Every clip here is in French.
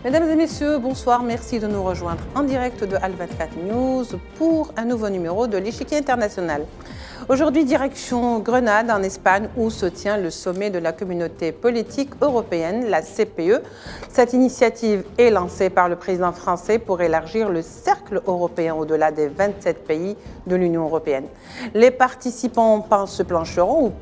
Mesdames et messieurs, bonsoir. Merci de nous rejoindre en direct de Al24 News pour un nouveau numéro de l'Échiquier international. Aujourd'hui, direction Grenade en Espagne où se tient le sommet de la communauté politique européenne, la CPE. Cette initiative est lancée par le président français pour élargir le cercle européen au-delà des 27 pays de l'Union européenne. Les participants se plancheront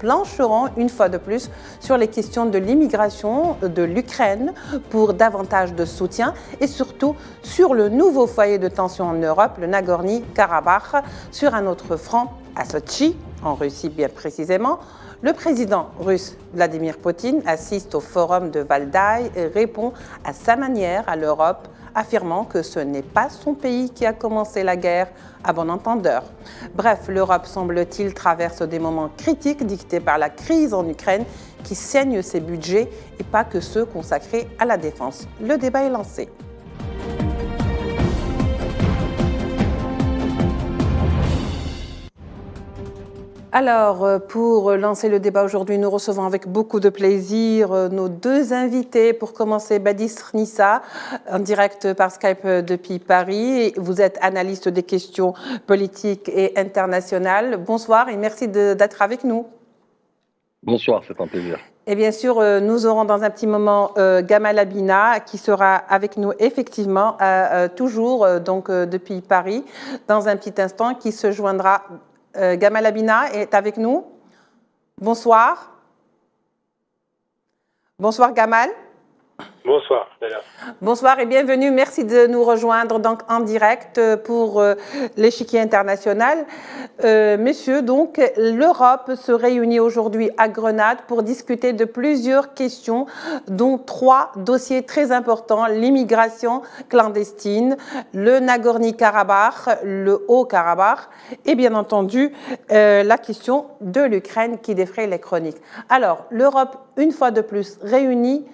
une fois de plus sur les questions de l'immigration de l'Ukraine pour davantage de soutien et surtout sur le nouveau foyer de tension en Europe, le Nagorno-Karabakh, sur un autre front à Sotchi, en Russie bien précisément. Le président russe Vladimir Poutine assiste au forum de Valdai et répond à sa manière à l'Europe, affirmant que ce n'est pas son pays qui a commencé la guerre, à bon entendeur. Bref, l'Europe, semble-t-il, traverse des moments critiques dictés par la crise en Ukraine qui saigne ses budgets et pas que ceux consacrés à la défense. Le débat est lancé. Alors, pour lancer le débat aujourd'hui, nous recevons avec beaucoup de plaisir nos deux invités. Pour commencer, Badis Nissa, en direct par Skype depuis Paris. Vous êtes analyste des questions politiques et internationales. Bonsoir et merci d'être avec nous. Bonsoir, c'est un plaisir. Et bien sûr, nous aurons dans un petit moment Gamal Abina qui sera avec nous effectivement, toujours donc depuis Paris, dans un petit instant, qui se joindra. Gamal Abina est avec nous. Bonsoir. Bonsoir Gamal. Bonsoir. Bonsoir et bienvenue. Merci de nous rejoindre donc en direct pour l'Échiquier international. Messieurs, donc l'Europe se réunit aujourd'hui à Grenade pour discuter de plusieurs questions, dont 3 dossiers très importants: l'immigration clandestine, le Nagorno-Karabakh, le Haut-Karabakh et bien entendu la question de l'Ukraine qui défraie les chroniques. Alors, l'Europe, une fois de plus, réunie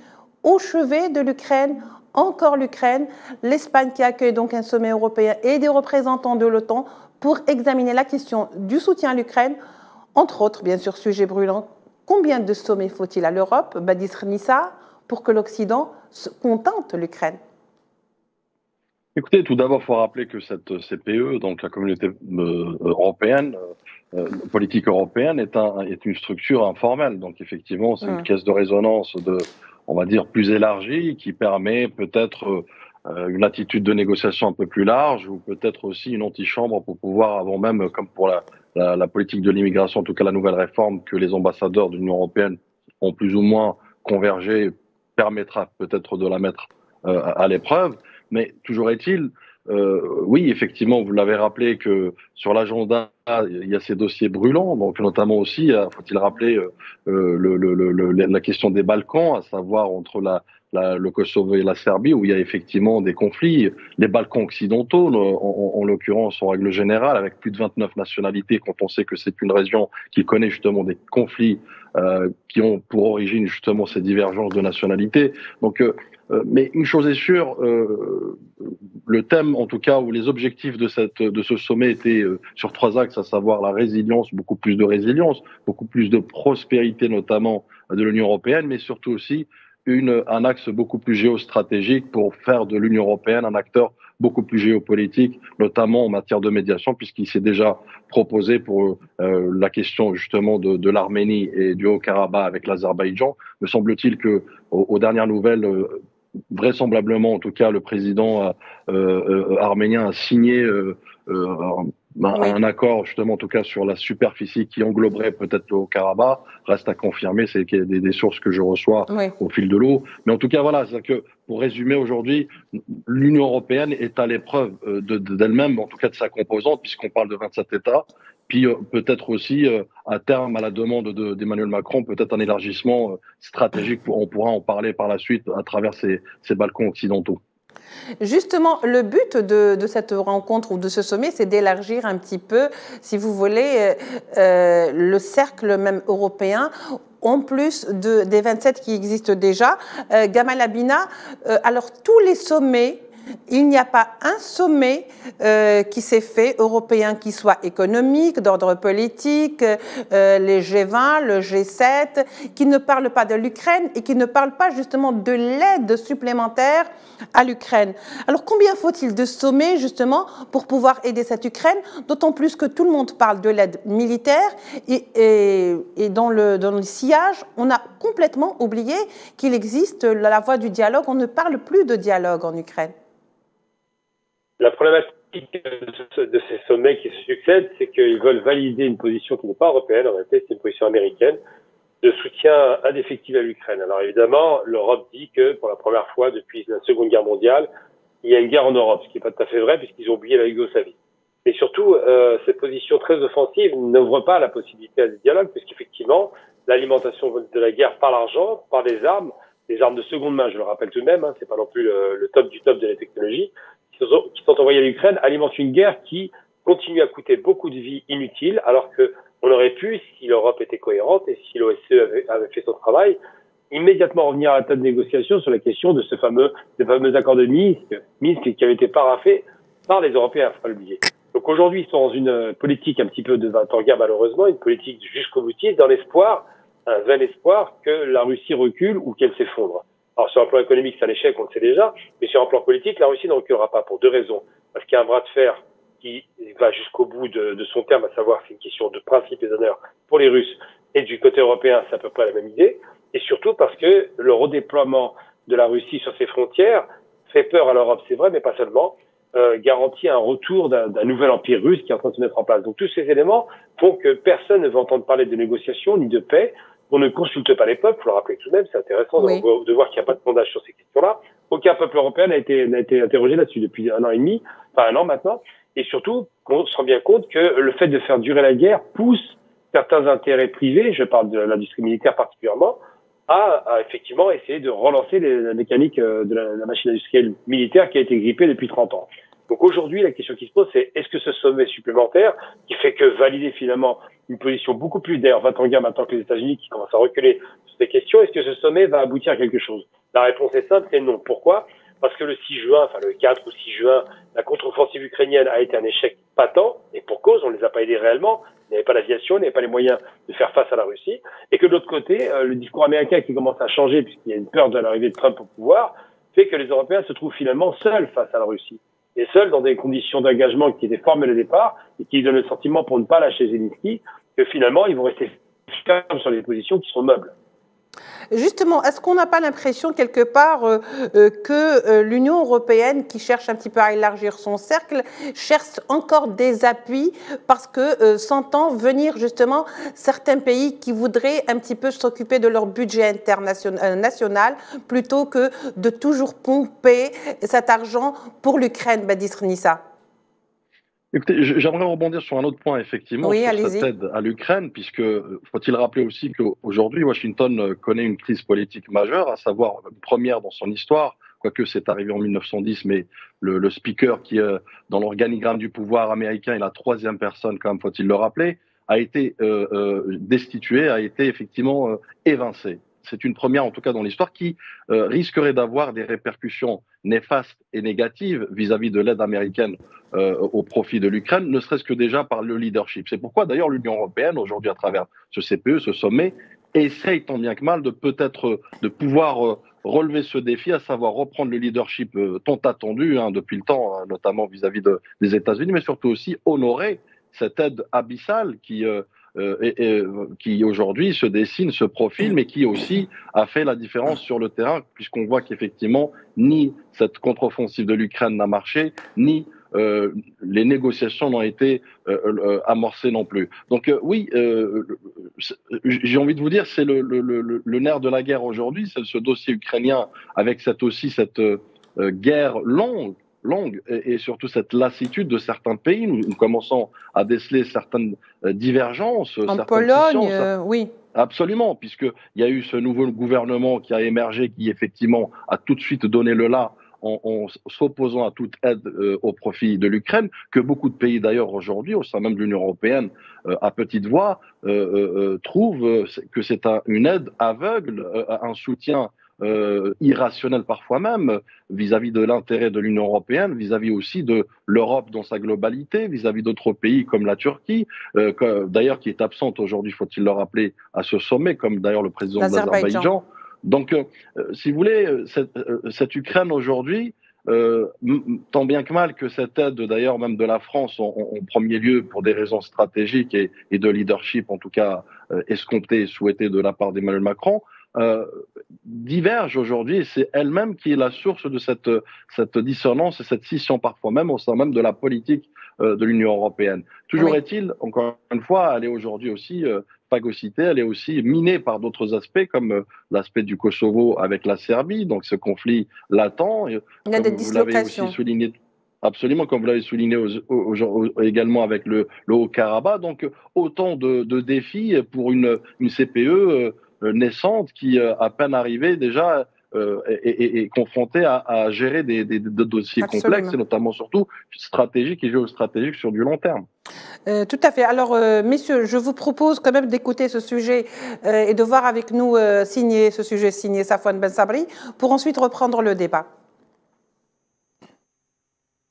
au chevet de l'Ukraine, encore l'Ukraine, l'Espagne qui accueille donc un sommet européen et des représentants de l'OTAN pour examiner la question du soutien à l'Ukraine, entre autres, bien sûr, sujet brûlant. Combien de sommets faut-il à l'Europe, Badis Nissa, pour que l'Occident contente l'Ukraine? Écoutez, tout d'abord, il faut rappeler que cette CPE, donc la communauté européenne, politique européenne, est une structure informelle. Donc effectivement, c'est une caisse de résonance on va dire, plus élargie, qui permet peut-être une attitude de négociation un peu plus large, ou peut-être aussi une antichambre pour pouvoir, avant même, comme pour la politique de l'immigration, en tout cas la nouvelle réforme que les ambassadeurs de l'Union européenne ont plus ou moins convergé, permettra peut-être de la mettre à l'épreuve. Mais toujours est-il, oui, effectivement, vous l'avez rappelé que sur l'agenda, il y a ces dossiers brûlants, donc notamment aussi, faut-il rappeler la question des Balkans, à savoir entre le Kosovo et la Serbie, où il y a effectivement des conflits. Les Balkans occidentaux, en l'occurrence, en règle générale, avec plus de 29 nationalités, quand on sait que c'est une région qui connaît justement des conflits qui ont pour origine justement ces divergences de nationalité. Donc, mais une chose est sûre, le thème, en tout cas, ou les objectifs de ce sommet étaient sur 3 axes, à savoir la résilience, beaucoup plus de résilience, beaucoup plus de prospérité, notamment de l'Union européenne, mais surtout aussi un axe beaucoup plus géostratégique pour faire de l'Union européenne un acteur beaucoup plus géopolitique, notamment en matière de médiation, puisqu'il s'est déjà proposé pour la question justement de l'Arménie et du Haut-Karabakh avec l'Azerbaïdjan. Me semble-t-il que aux dernières nouvelles, vraisemblablement, en tout cas, le président arménien a signé un accord, justement, en tout cas, sur la superficie qui engloberait peut-être le Haut-Karabakh. Reste à confirmer, c'est des sources que je reçois au fil de l'eau. Mais en tout cas, voilà, c'est que, pour résumer aujourd'hui, l'Union européenne est à l'épreuve d'elle-même, en tout cas de sa composante, puisqu'on parle de 27 États. Puis peut-être aussi, à terme, à la demande d'Emmanuel Macron, peut-être un élargissement stratégique. On pourra en parler par la suite à travers ces Balkans occidentaux. Justement, le but de cette rencontre ou de ce sommet, c'est d'élargir un petit peu, si vous voulez, le cercle même européen, en plus des 27 qui existent déjà. Gamal Abina, alors tous les sommets il n'y a pas un sommet qui s'est fait, européen, qui soit économique, d'ordre politique, les G20, le G7, qui ne parle pas de l'Ukraine et qui ne parle pas justement de l'aide supplémentaire à l'Ukraine. Alors combien faut-il de sommets justement pour pouvoir aider cette Ukraine, d'autant plus que tout le monde parle de l'aide militaire et dans le sillage, on a complètement oublié qu'il existe la voie du dialogue, on ne parle plus de dialogue en Ukraine. La problématique de ces sommets qui se succèdent, c'est qu'ils veulent valider une position qui n'est pas européenne, en réalité c'est une position américaine, de soutien indéfectible à l'Ukraine. Alors évidemment, l'Europe dit que pour la première fois depuis la Seconde Guerre mondiale, il y a une guerre en Europe, ce qui n'est pas tout à fait vrai puisqu'ils ont oublié la Yougoslavie. Et surtout, cette position très offensive n'ouvre pas la possibilité à des dialogues puisqu'effectivement, l'alimentation de la guerre par l'argent, par des armes de seconde main, je le rappelle tout de même, hein, c'est pas non plus le top du top de la technologie, qui sont envoyés à l'Ukraine, alimentent une guerre qui continue à coûter beaucoup de vies inutiles, alors que on aurait pu, si l'Europe était cohérente et si l'OSCE avait fait son travail, immédiatement revenir à la table de négociation sur la question de ces fameux accords de Minsk qui avaient été paraphés par les Européens, faut pas l'oublier. Donc aujourd'hui, ils sont dans une politique un petit peu de 20 ans guerre, malheureusement, une politique jusqu'au boutiste, dans l'espoir, un vain espoir que la Russie recule ou qu'elle s'effondre. Alors sur un plan économique, c'est un échec, on le sait déjà, mais sur un plan politique, la Russie ne reculera pas pour deux raisons. Parce qu'il y a un bras de fer qui va jusqu'au bout de son terme, à savoir que c'est une question de principe et d'honneur pour les Russes, et du côté européen, c'est à peu près la même idée, et surtout parce que le redéploiement de la Russie sur ses frontières fait peur à l'Europe, c'est vrai, mais pas seulement, garantit un retour d'un nouvel empire russe qui est en train de se mettre en place. Donc tous ces éléments font que personne ne veut entendre parler de négociations ni de paix. On ne consulte pas les peuples, il faut le rappeler tout de même, c'est intéressant de voir qu'il n'y a pas de sondage sur ces questions-là. Aucun peuple européen n'a été interrogé là-dessus depuis 1 an et demi, enfin 1 an maintenant. Et surtout, on se rend bien compte que le fait de faire durer la guerre pousse certains intérêts privés, je parle de l'industrie militaire particulièrement, à effectivement essayer de relancer la mécanique de la machine industrielle militaire qui a été grippée depuis 30 ans. Donc aujourd'hui, la question qui se pose, c'est est-ce que ce sommet supplémentaire, qui fait que valider finalement une position beaucoup plus, d'ailleurs 20 ans de guerre maintenant que les États-Unis qui commencent à reculer sur ces questions, est-ce que ce sommet va aboutir à quelque chose? La réponse est simple, c'est non. Pourquoi? Parce que le 6 juin, enfin le 4 ou 6 juin, la contre-offensive ukrainienne a été un échec patent, et pour cause, on ne les a pas aidés réellement, il n'y avait pas l'aviation, il n'y avait pas les moyens de faire face à la Russie, et que de l'autre côté, le discours américain qui commence à changer, puisqu'il y a une peur de l'arrivée de Trump au pouvoir, fait que les Européens se trouvent finalement seuls face à la Russie. Et seuls dans des conditions d'engagement qui étaient formelles au départ, et qui donnent le sentiment, pour ne pas lâcher Zelensky, que finalement, ils vont rester fermes sur les positions qui sont meubles. Justement, est-ce qu'on n'a pas l'impression quelque part que l'Union européenne, qui cherche un petit peu à élargir son cercle, cherche encore des appuis parce que s'entend venir justement certains pays qui voudraient un petit peu s'occuper de leur budget national plutôt que de toujours pomper cet argent pour l'Ukraine, Badistre Nissa? Écoutez, j'aimerais rebondir sur un autre point, effectivement, oui, sur cette aide à l'Ukraine, puisque faut-il rappeler aussi qu'aujourd'hui, Washington connaît une crise politique majeure, à savoir une première dans son histoire, quoique c'est arrivé en 1910, mais le speaker qui, dans l'organigramme du pouvoir américain, est la troisième personne, quand même, faut-il le rappeler, a été destitué, a été effectivement évincé. C'est une première, en tout cas dans l'histoire, qui risquerait d'avoir des répercussions néfastes et négatives vis-à-vis de l'aide américaine au profit de l'Ukraine, ne serait-ce que déjà par le leadership. C'est pourquoi d'ailleurs l'Union européenne, aujourd'hui à travers ce CPE, ce sommet, essaye tant bien que mal de peut-être de pouvoir relever ce défi, à savoir reprendre le leadership tant attendu depuis le temps, notamment vis-à-vis des États-Unis, mais surtout aussi honorer cette aide abyssale qui aujourd'hui se dessine, se profile, mais qui aussi a fait la différence sur le terrain, puisqu'on voit qu'effectivement, ni cette contre-offensive de l'Ukraine n'a marché, ni les négociations n'ont été amorcées non plus. Donc oui, j'ai envie de vous dire, c'est le nerf de la guerre aujourd'hui, c'est ce dossier ukrainien avec cette guerre longue et surtout cette lassitude de certains pays. Nous commençons à déceler certaines divergences. En Pologne, oui. Absolument, puisqu'il y a eu ce nouveau gouvernement qui a émergé, qui effectivement a tout de suite donné le là en s'opposant à toute aide au profit de l'Ukraine, que beaucoup de pays d'ailleurs aujourd'hui, au sein même de l'Union européenne, à petite voix, trouvent que c'est une aide aveugle, un soutien irrationnelle parfois même, vis-à-vis de l'intérêt de l'Union européenne, vis-à-vis aussi de l'Europe dans sa globalité, vis-à-vis d'autres pays comme la Turquie, d'ailleurs qui est absente aujourd'hui, faut-il le rappeler, à ce sommet, comme d'ailleurs le président de l'Azerbaïdjan. Donc, si vous voulez, cette Ukraine aujourd'hui, tant bien que mal que cette aide, d'ailleurs même de la France, en premier lieu pour des raisons stratégiques et de leadership, en tout cas escomptées et souhaitées de la part d'Emmanuel Macron, diverge aujourd'hui, et c'est elle-même qui est la source de cette dissonance et cette scission parfois même au sein même de la politique de l'Union européenne. Toujours est-il, encore une fois, elle est aujourd'hui aussi phagocytée, elle est aussi minée par d'autres aspects comme l'aspect du Kosovo avec la Serbie, donc ce conflit latent. Il y a des dislocations. Aussi souligné, absolument, comme vous l'avez souligné également avec le Haut-Karabakh. Donc autant de défis pour une CPE naissante qui, à peine arrivée déjà, est confrontée à gérer des dossiers complexes et notamment surtout stratégiques et géostratégiques sur du long terme. Tout à fait. Alors, messieurs, je vous propose quand même d'écouter ce sujet et de voir avec nous signer Safwan Ben Sabri pour ensuite reprendre le débat.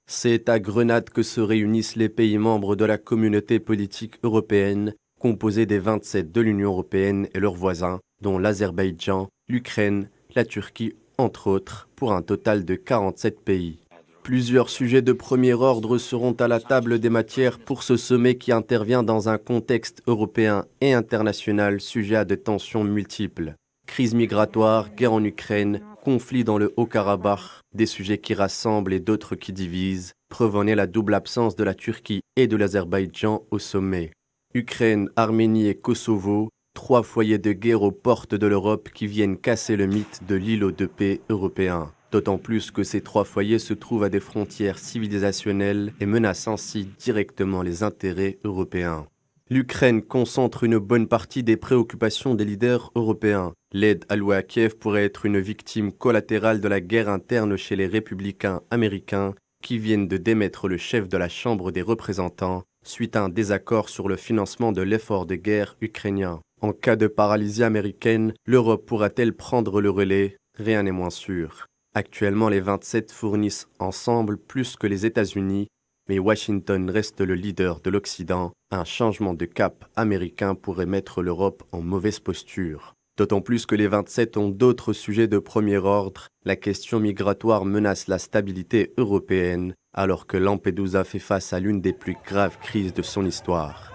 C'est à Grenade que se réunissent les pays membres de la communauté politique européenne, composée des 27 de l'Union européenne et leurs voisins, dont l'Azerbaïdjan, l'Ukraine, la Turquie, entre autres, pour un total de 47 pays. Plusieurs sujets de premier ordre seront à la table des matières pour ce sommet qui intervient dans un contexte européen et international sujet à des tensions multiples. Crise migratoire, guerre en Ukraine, conflit dans le Haut-Karabakh, des sujets qui rassemblent et d'autres qui divisent, preuve en est la double absence de la Turquie et de l'Azerbaïdjan au sommet. Ukraine, Arménie et Kosovo, 3 foyers de guerre aux portes de l'Europe qui viennent casser le mythe de l'îlot de paix européen. D'autant plus que ces 3 foyers se trouvent à des frontières civilisationnelles et menacent ainsi directement les intérêts européens. L'Ukraine concentre une bonne partie des préoccupations des leaders européens. L'aide allouée à Kiev pourrait être une victime collatérale de la guerre interne chez les républicains américains qui viennent de démettre le chef de la Chambre des représentants suite à un désaccord sur le financement de l'effort de guerre ukrainien. En cas de paralysie américaine, l'Europe pourra-t-elle prendre le relais? Rien n'est moins sûr. Actuellement, les 27 fournissent ensemble plus que les États-Unis, mais Washington reste le leader de l'Occident. Un changement de cap américain pourrait mettre l'Europe en mauvaise posture. D'autant plus que les 27 ont d'autres sujets de premier ordre. La question migratoire menace la stabilité européenne, alors que Lampedusa fait face à l'une des plus graves crises de son histoire.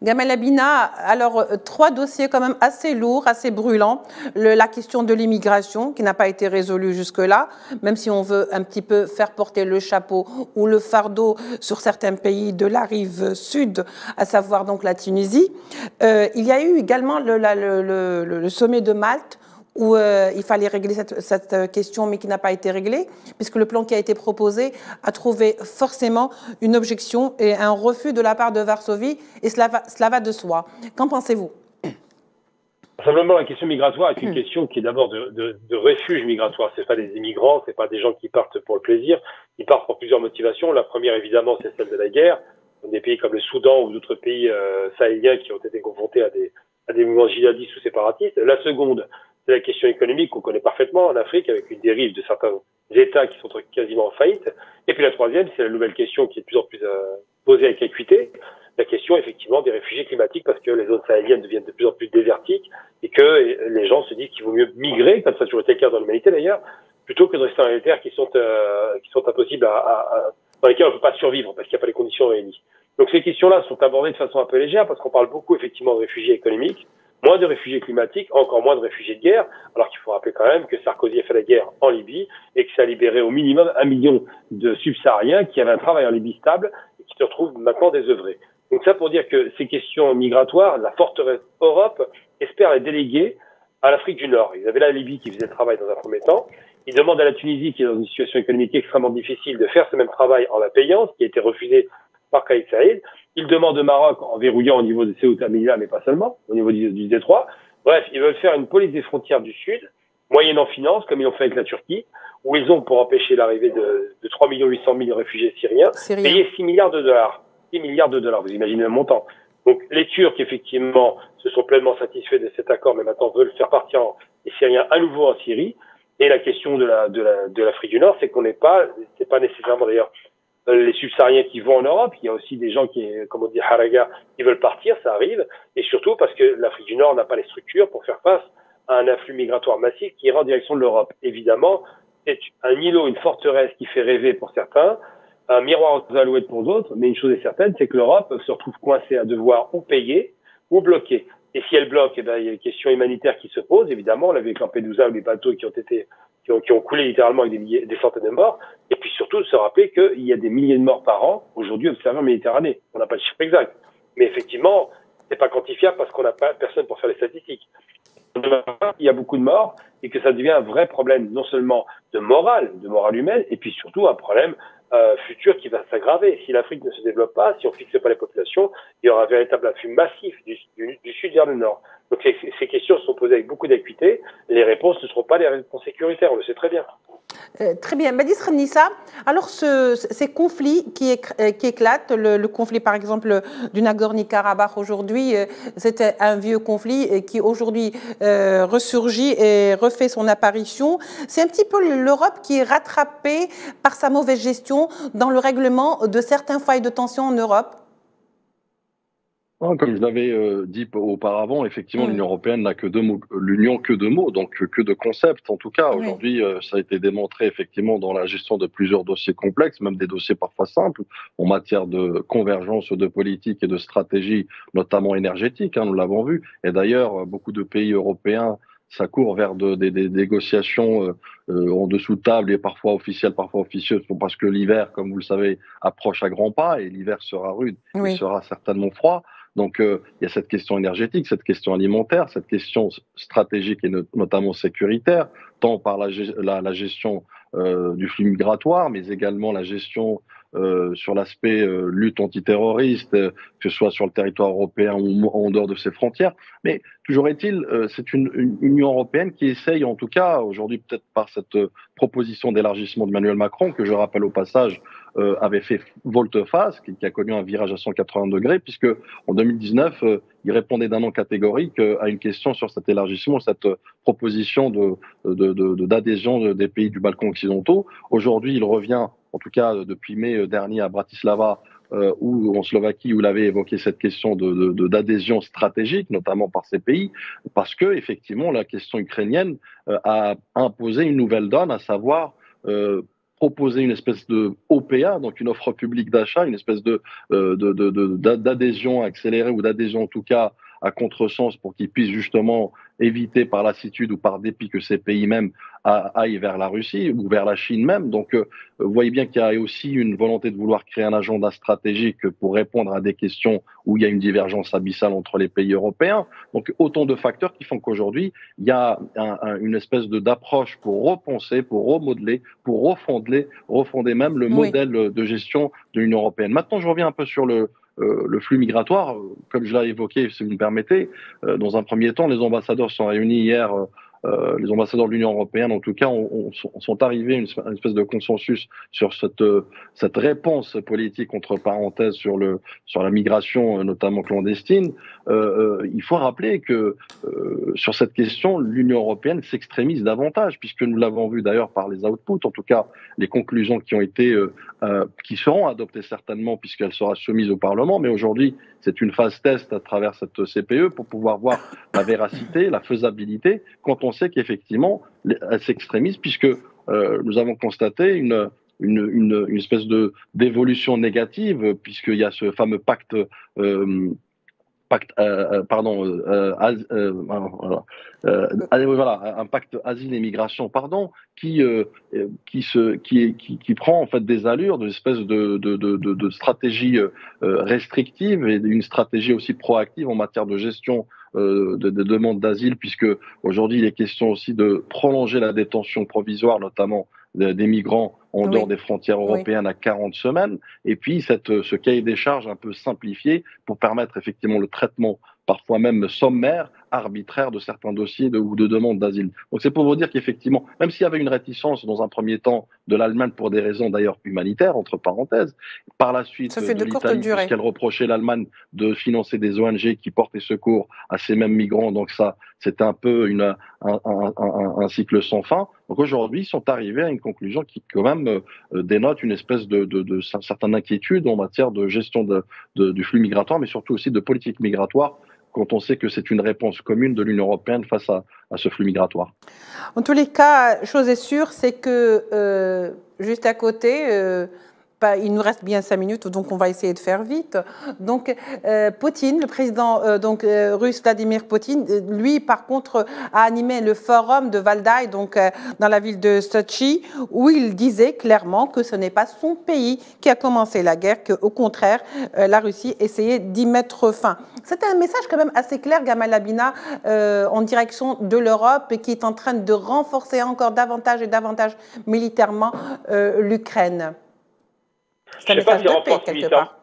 Gamel Abina, alors 3 dossiers quand même assez lourds, assez brûlants. La question de l'immigration qui n'a pas été résolue jusque-là, même si on veut un petit peu faire porter le chapeau ou le fardeau sur certains pays de la rive sud, à savoir donc la Tunisie. Il y a eu également le sommet de Malte, où il fallait régler cette question, mais qui n'a pas été réglée, puisque le plan qui a été proposé a trouvé forcément une objection et un refus de la part de Varsovie, et cela va de soi. Qu'en pensez-vous? Simplement, la question migratoire est une question qui est d'abord de refuge migratoire. Ce n'est pas des immigrants, ce n'est pas des gens qui partent pour le plaisir, ils partent pour plusieurs motivations. La première, évidemment, c'est celle de la guerre. Des pays comme le Soudan ou d'autres pays sahéliens qui ont été confrontés à des mouvements djihadistes ou séparatistes. La seconde, c'est la question économique qu'on connaît parfaitement en Afrique, avec une dérive de certains États qui sont quasiment en faillite. Et puis la troisième, c'est la nouvelle question qui est de plus en plus posée avec acuité, la question effectivement des réfugiés climatiques, parce que les zones sahéliennes deviennent de plus en plus désertiques et que les gens se disent qu'il vaut mieux migrer, comme ça a toujours été le cas dans l'humanité d'ailleurs, plutôt que de rester dans les terres qui sont impossibles dans lesquelles on ne peut pas survivre parce qu'il n'y a pas les conditions réunies. Donc ces questions-là sont abordées de façon un peu légère parce qu'on parle beaucoup effectivement de réfugiés économiques, moins de réfugiés climatiques, encore moins de réfugiés de guerre, alors qu'il faut rappeler quand même que Sarkozy a fait la guerre en Libye et que ça a libéré au minimum 1 million de subsahariens qui avaient un travail en Libye stable et qui se retrouvent maintenant désœuvrés. Donc ça pour dire que ces questions migratoires, la forteresse Europe espère les déléguer à l'Afrique du Nord. Ils avaient la Libye qui faisait le travail dans un premier temps. Ils demandent à la Tunisie, qui est dans une situation économique extrêmement difficile, de faire ce même travail en la payant, ce qui a été refusé par Kais Saied. Ils demandent au Maroc en verrouillant au niveau de Ceuta Melilla, mais pas seulement, au niveau du détroit. Bref, ils veulent faire une police des frontières du Sud, moyennant finance, comme ils l'ont fait avec la Turquie, où ils ont, pour empêcher l'arrivée de 3 800 000 réfugiés syriens, payé 6 milliards de dollars. 6 milliards de dollars, vous imaginez le montant. Donc les Turcs, effectivement, se sont pleinement satisfaits de cet accord, mais maintenant veulent faire partir les Syriens à nouveau en Syrie. Et la question de l'Afrique du Nord, c'est qu'on n'est pas, c'est pas nécessairement d'ailleurs les subsahariens qui vont en Europe. Il y a aussi des gens qui, comme on dit, haraga, qui veulent partir, ça arrive. Et surtout parce que l'Afrique du Nord n'a pas les structures pour faire face à un afflux migratoire massif qui ira en direction de l'Europe. Évidemment, c'est un îlot, une forteresse qui fait rêver pour certains, un miroir aux alouettes pour d'autres, mais une chose est certaine, c'est que l'Europe se retrouve coincée à devoir ou payer ou bloquer. Et si elle bloque, eh ben, il y a une question humanitaire qui se pose, évidemment. On l'a vu avec Lampedusa, ou les bateaux qui ont coulé littéralement avec des centaines de morts. Et puis surtout, de se rappeler qu'il y a des milliers de morts par an, aujourd'hui, observés en Méditerranée. On n'a pas le chiffre exact. Mais effectivement, c'est pas quantifiable parce qu'on n'a pas personne pour faire les statistiques. Il y a beaucoup de morts et que ça devient un vrai problème, non seulement de morale humaine, et puis surtout un problème futur qui va s'aggraver. Si l'Afrique ne se développe pas, si on fixe pas les populations, il y aura un véritable afflux massif du sud vers le nord. Donc ces questions sont posées avec beaucoup d'acuité. Les réponses ne seront pas des réponses sécuritaires, on le sait très bien. Très bien. Badis Khanissa, alors ces conflits qui éclatent, le conflit par exemple du Nagorno-Karabakh aujourd'hui, c'était un vieux conflit qui aujourd'hui ressurgit et refait son apparition. C'est un petit peu l'Europe qui est rattrapée par sa mauvaise gestion dans le règlement de certains foyers de tension en Europe. Comme je l'avais dit auparavant, effectivement, l'Union européenne n'a que deux mots, l'Union que deux mots, donc que de concepts. En tout cas, aujourd'hui, ça a été démontré effectivement dans la gestion de plusieurs dossiers complexes, même des dossiers parfois simples, en matière de convergence de politique et de stratégie, notamment énergétique, nous l'avons vu. Et d'ailleurs, beaucoup de pays européens s'accourent vers des négociations en dessous de table et parfois officielles, parfois officieuses, parce que l'hiver, comme vous le savez, approche à grands pas et l'hiver sera rude, il sera certainement froid. Donc, il y a cette question énergétique, cette question alimentaire, cette question stratégique et notamment sécuritaire, tant par la gestion du flux migratoire, mais également la gestion sur l'aspect lutte antiterroriste, que ce soit sur le territoire européen ou en dehors de ses frontières. Mais toujours est-il, c'est une Union européenne qui essaye, en tout cas aujourd'hui peut-être par cette proposition d'élargissement d'Emmanuel Macron, que je rappelle au passage, avait fait volte-face, qui a connu un virage à 180 degrés, puisque en 2019, il répondait d'un non catégorique à une question sur cet élargissement, cette proposition d'adhésion des pays du Balkan occidentaux. Aujourd'hui, il revient, en tout cas depuis mai dernier à Bratislava, ou en Slovaquie, où il avait évoqué cette question d'adhésion stratégique, notamment par ces pays, parce que effectivement la question ukrainienne a imposé une nouvelle donne, à savoir proposer une espèce de OPA, donc une offre publique d'achat, une espèce d'adhésion accélérée ou d'adhésion en tout cas à contresens pour qu'ils puissent justement éviter par lassitude ou par dépit que ces pays même aillent vers la Russie ou vers la Chine même. Donc vous voyez bien qu'il y a aussi une volonté de vouloir créer un agenda stratégique pour répondre à des questions où il y a une divergence abyssale entre les pays européens. Donc autant de facteurs qui font qu'aujourd'hui, il y a une espèce d'approche pour repenser, pour remodeler, pour refonder même le modèle de gestion de l'Union européenne. Maintenant, je reviens un peu sur le flux migratoire, comme je l'ai évoqué, si vous me permettez. Dans un premier temps, les ambassadeurs sont réunis hier, les ambassadeurs de l'Union européenne, en tout cas, sont arrivés à une espèce de consensus sur cette réponse politique, entre parenthèses, sur la migration, notamment clandestine. Il faut rappeler que sur cette question, l'Union européenne s'extrémise davantage, puisque nous l'avons vu d'ailleurs par les outputs, en tout cas les conclusions qui ont été, qui seront adoptées certainement, puisqu'elle sera soumise au Parlement. Mais aujourd'hui, c'est une phase test à travers cette CPE pour pouvoir voir la véracité, la faisabilité, quand on sait qu'effectivement, elle s'extrémise, puisque nous avons constaté une espèce d'évolution négative, puisqu'il y a ce fameux pacte un pacte asile et migration, qui prend en fait des allures d'une espèce de stratégie restrictive et d'une stratégie aussi proactive en matière de gestion de demandes d'asile, puisque aujourd'hui il est question aussi de prolonger la détention provisoire, notamment des migrants en dehors des frontières européennes à 40 semaines, et puis ce cahier des charges un peu simplifié pour permettre effectivement le traitement parfois même sommaire arbitraire de certains dossiers ou de demandes d'asile. Donc c'est pour vous dire qu'effectivement, même s'il y avait une réticence dans un premier temps de l'Allemagne pour des raisons d'ailleurs humanitaires, entre parenthèses, par la suite de l'Italie, puisqu'elle reprochait l'Allemagne de financer des ONG qui portent secours à ces mêmes migrants, donc ça, c'était un peu un cycle sans fin. Donc aujourd'hui, ils sont arrivés à une conclusion qui quand même dénote une espèce de certaine inquiétude en matière de gestion du flux migratoire, mais surtout aussi de politique migratoire, quand on sait que c'est une réponse commune de l'Union européenne face à ce flux migratoire. En tous les cas, chose est sûre, c'est que juste à côté, il nous reste bien 5 minutes, donc on va essayer de faire vite. Donc, Poutine, le président russe Vladimir Poutine, lui, par contre, a animé le forum de Valdai, donc dans la ville de Sochi, où il disait clairement que ce n'est pas son pays qui a commencé la guerre, qu'au contraire, la Russie essayait d'y mettre fin. C'était un message quand même assez clair, Gamal Abina, en direction de l'Europe et qui est en train de renforcer encore davantage et davantage militairement l'Ukraine. C'est un message de paix, quelque part.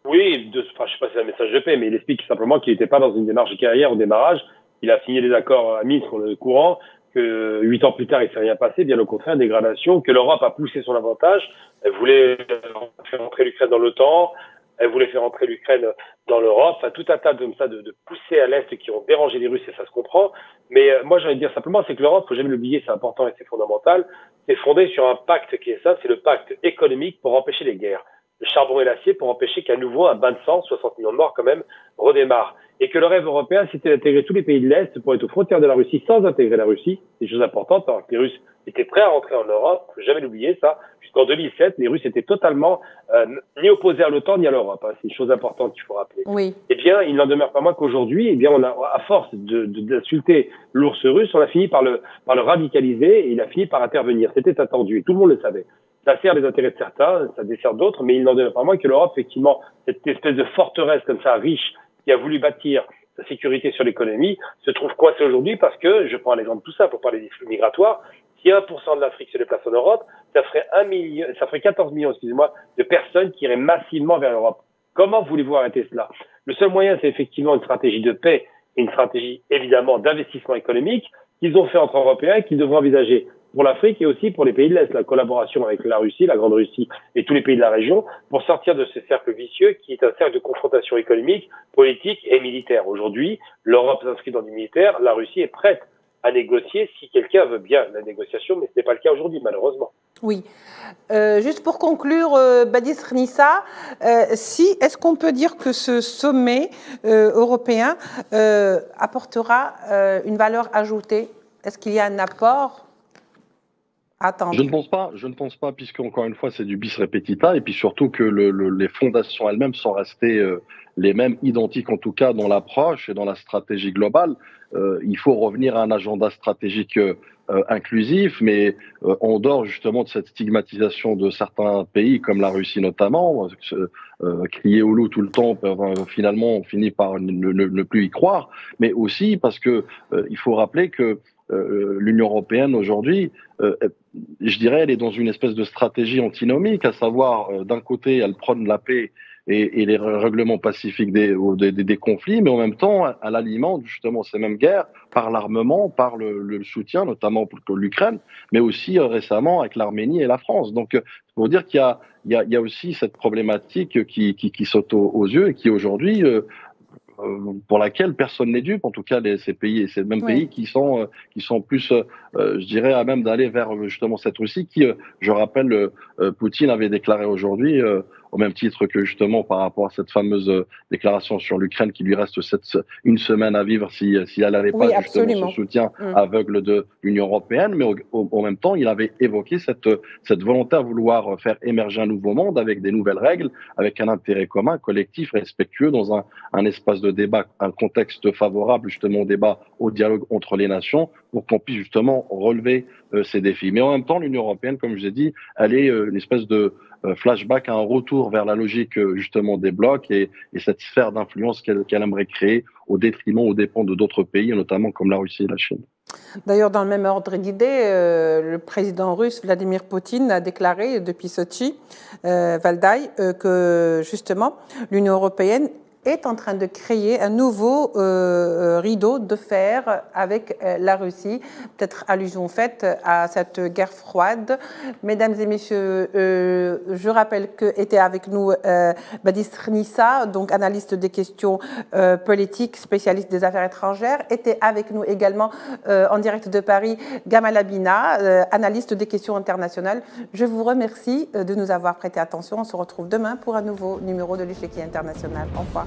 Oui, je ne sais pas si c'est un message de paix, mais il explique simplement qu'il n'était pas dans une démarche guerrière au démarrage. Il a signé des accords à Minsk, on est au courant, que 8 ans plus tard, il ne s'est rien passé, bien au contraire, dégradation, que l'Europe a poussé son avantage. Elle voulait faire entrer l'Ukraine dans l'OTAN, elle voulait faire entrer l'Ukraine dans l'Europe, enfin, tout un tas de poussées à l'Est qui ont dérangé les Russes, et ça se comprend. Mais moi, j'ai envie de dire simplement, c'est que l'Europe, il ne faut jamais l'oublier, c'est important et c'est fondamental, c'est fondé sur un pacte qui est ça, c'est le pacte économique pour empêcher les guerres. Le charbon et l'acier pour empêcher qu'à nouveau un bain de sang, 60 millions de morts quand même, redémarre. Et que le rêve européen, c'était d'intégrer tous les pays de l'Est pour être aux frontières de la Russie sans intégrer la Russie. C'est une chose importante, alors que les Russes étaient prêts à rentrer en Europe, il ne faut jamais l'oublier ça. Jusqu'en 2007, les Russes étaient totalement ni opposés à l'OTAN ni à l'Europe. Hein. C'est une chose importante qu'il faut rappeler. Oui. Eh bien, il n'en demeure pas moins qu'aujourd'hui, eh bien, on a, à force d'insulter l'ours russe, on a fini par le radicaliser et il a fini par intervenir. C'était attendu et tout le monde le savait. Ça sert les intérêts de certains, ça dessert d'autres, mais il n'en demeure pas moins que l'Europe, effectivement, cette espèce de forteresse comme ça, riche, qui a voulu bâtir sa sécurité sur l'économie, se trouve coincée aujourd'hui parce que, je prends un exemple tout simple pour parler des flux migratoires, si 1% de l'Afrique se déplace en Europe, ça ferait 14 millions, excusez-moi, de personnes qui iraient massivement vers l'Europe. Comment voulez-vous arrêter cela? Le seul moyen, c'est effectivement une stratégie de paix et une stratégie, évidemment, d'investissement économique qu'ils ont fait entre Européens et qu'ils devront envisager pour l'Afrique et aussi pour les pays de l'Est, la collaboration avec la Russie, la Grande Russie et tous les pays de la région pour sortir de ce cercle vicieux qui est un cercle de confrontation économique, politique et militaire. Aujourd'hui, l'Europe s'inscrit dans du militaire, la Russie est prête à négocier si quelqu'un veut bien la négociation, mais ce n'est pas le cas aujourd'hui, malheureusement. Oui. Juste pour conclure, Badis Nissa, est-ce qu'on peut dire que ce sommet européen apportera une valeur ajoutée? Est-ce qu'il y a un apport? Attends. Je ne pense pas, puisque encore une fois c'est du bis repetita, et puis surtout que les fondations elles-mêmes sont restées les mêmes, identiques en tout cas dans l'approche et dans la stratégie globale. Il faut revenir à un agenda stratégique inclusif, mais en dehors justement de cette stigmatisation de certains pays comme la Russie notamment, crier au loup tout le temps, finalement on finit par ne plus y croire, mais aussi parce que il faut rappeler que l'Union européenne aujourd'hui, je dirais, elle est dans une espèce de stratégie antinomique, à savoir, d'un côté, elle prône la paix et les règlements pacifiques des conflits, mais en même temps, elle alimente justement ces mêmes guerres par l'armement, par le soutien, notamment pour l'Ukraine, mais aussi récemment avec l'Arménie et la France. Donc, pour dire qu'il y a aussi cette problématique qui saute aux yeux et qui aujourd'hui pour laquelle personne n'est dupe, en tout cas ces pays et ces mêmes pays qui sont plus, je dirais, à même d'aller vers justement cette Russie qui, je rappelle, Poutine avait déclaré aujourd'hui, au même titre que justement par rapport à cette fameuse déclaration sur l'Ukraine qui lui reste une semaine à vivre si elle n'avait pas justement ce soutien aveugle de l'Union européenne, mais au même temps, il avait évoqué cette volonté à vouloir faire émerger un nouveau monde avec des nouvelles règles, avec un intérêt commun, collectif, respectueux, dans un espace de débat, un contexte favorable justement au débat, au dialogue entre les nations, pour qu'on puisse justement relever ces défis. Mais en même temps, l'Union européenne, comme je l'ai dit, elle est une espèce de flashback à un retour vers la logique justement des blocs et cette sphère d'influence qu'elle aimerait créer au détriment, aux dépens de d'autres pays, notamment comme la Russie et la Chine. D'ailleurs, dans le même ordre d'idée, le président russe Vladimir Poutine a déclaré depuis Sochi, Valdai, que justement l'Union européenne est en train de créer un nouveau rideau de fer avec la Russie. Peut-être allusion faite à cette guerre froide. Mesdames et messieurs, je rappelle qu'était avec nous Badistre Nissa, donc analyste des questions politiques, spécialiste des affaires étrangères. Était avec nous également en direct de Paris Gamal Abina, analyste des questions internationales. Je vous remercie de nous avoir prêté attention. On se retrouve demain pour un nouveau numéro de l'Échiquier international. Au revoir.